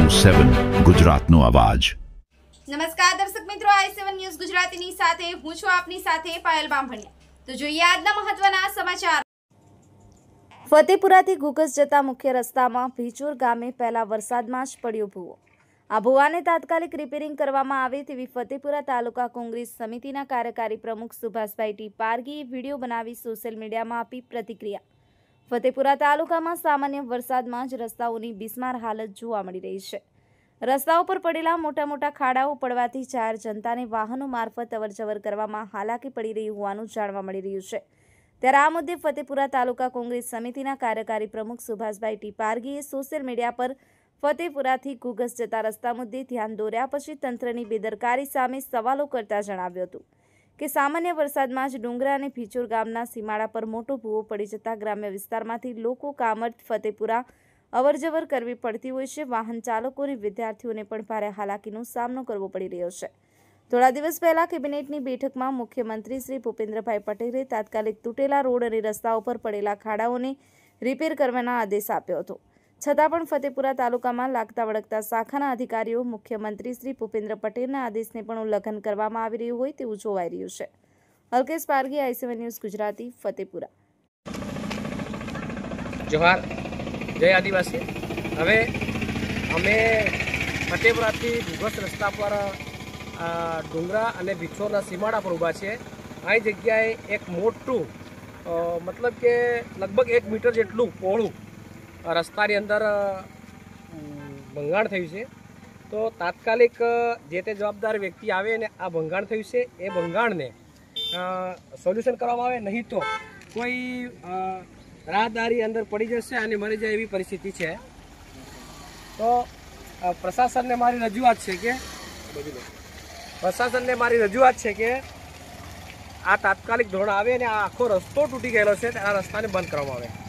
i7 ગુજરાતનો અવાજ। નમસ્કાર દર્શક મિત્રો, i7 ન્યૂઝ ગુજરાતીની સાથે હું છું આપની સાથે પાયલ બામભણિયા। તો જોઈએ આજના મહત્વના સમાચાર। ફતેપુરાથી ઘુઘસ જતા મુખ્ય રસ્તામાં ભીચોર ગામે પહેલા વરસાદમાં જ પડ્યો ભૂવો। આ ભૂવાને તાત્કાલિક રિપેરિંગ કરવામાં આવે તેવી ફતેપુરા તાલુકા કોંગ્રેસ સમિતિના કાર્યકારી પ્રમુખ સુભાષભાઈ ટી પારગીએ વિડીયો બનાવી સોશિયલ મીડિયામાં આપી પ્રતિક્રિયા। ફતેપુરા તાલુકામાં સામાન્ય વરસાદમાં જ રસ્તાઓની બિસ્માર હાલત જોવા મળી રહી છે। રસ્તાઓ પર પડેલા મોટા મોટા ખાડાઓ પડવાથી જાહેર જનતાને વાહનો મારફત અવરજવર કરવામાં હાલાકી પડી રહી હોવાનું જાણવા મળી રહ્યું છે। ત્યારે આ મુદ્દે ફતેપુરા તાલુકા કોંગ્રેસ સમિતિના કાર્યકારી પ્રમુખ સુભાષભાઈ ટી પારગીએ સોશિયલ મીડિયા પર ફતેપુરાથી ઘુઘસ જતા રસ્તા મુદ્દે ધ્યાન દોર્યા પછી તંત્રની બેદરકારી સામે સવાલો કરતા જણાવ્યું હતું કે સામાન્ય વરસાદમાં જ ડુંગરા અને ભીચોર ગામના સીમાડા પર મોટો ભૂવો પડી જતા ગ્રામ્ય વિસ્તારમાંથી લોકો કામ અર્થે ફતેપુરા અવરજવર કરવી પડતી હોય છે। વાહન ચાલકો અને વિદ્યાર્થીઓને પણ ભારે હાલાકીનો સામનો કરવો પડી રહ્યો છે। થોડા દિવસ પહેલા કેબિનેટની બેઠકમાં મુખ્યમંત્રી શ્રી ભૂપેન્દ્રભાઈ પટેલે તાત્કાલિક તૂટેલા રોડ અને રસ્તાઓ પર પડેલા ખાડાઓને રિપેર કરવાના આદેશ આપ્યો હતો, છતાં પણ ફતેપુરા તાલુકામાં લાગતા વળગતા શાખાના અધિકારીઓ મુખ્યમંત્રી શ્રી ભૂપેન્દ્ર પટેલના આદેશને પણ ઉલ્લંઘન કરવામાં આવી રહ્યું હોય તેવું જોવાઈ રહ્યું છે। Alkesh Pargi, i7 news Gujarati, Fatepura. જોહાર, જય આદિવાસી। હવે અમે ફતેપુરાથી ઘુઘસ રસ્તા પર ડુંગરા અને ભીચોરના સીમાડા પર ઊભા છીએ। આ જગ્યાએ એક મોટું મતલબ કે લગભગ 1 મીટર જેટલું પહોળું રસ્તાની અંદર ભંગાણ થયું છે। તો તાત્કાલિક જે તે જવાબદાર વ્યક્તિ આવે ને આ ભંગાણ થયું છે એ ભંગાણને સોલ્યુશન કરવામાં આવે, નહીં તો કોઈ રાહદારી અંદર પડી જશે અને મરી જાય એવી પરિસ્થિતિ છે। તો પ્રશાસનને મારી રજૂઆત છે કે આ તાત્કાલિક ધોરણ આવે અને આ આખો રસ્તો તૂટી ગયેલો છે, આ રસ્તાને બંધ કરવામાં આવે।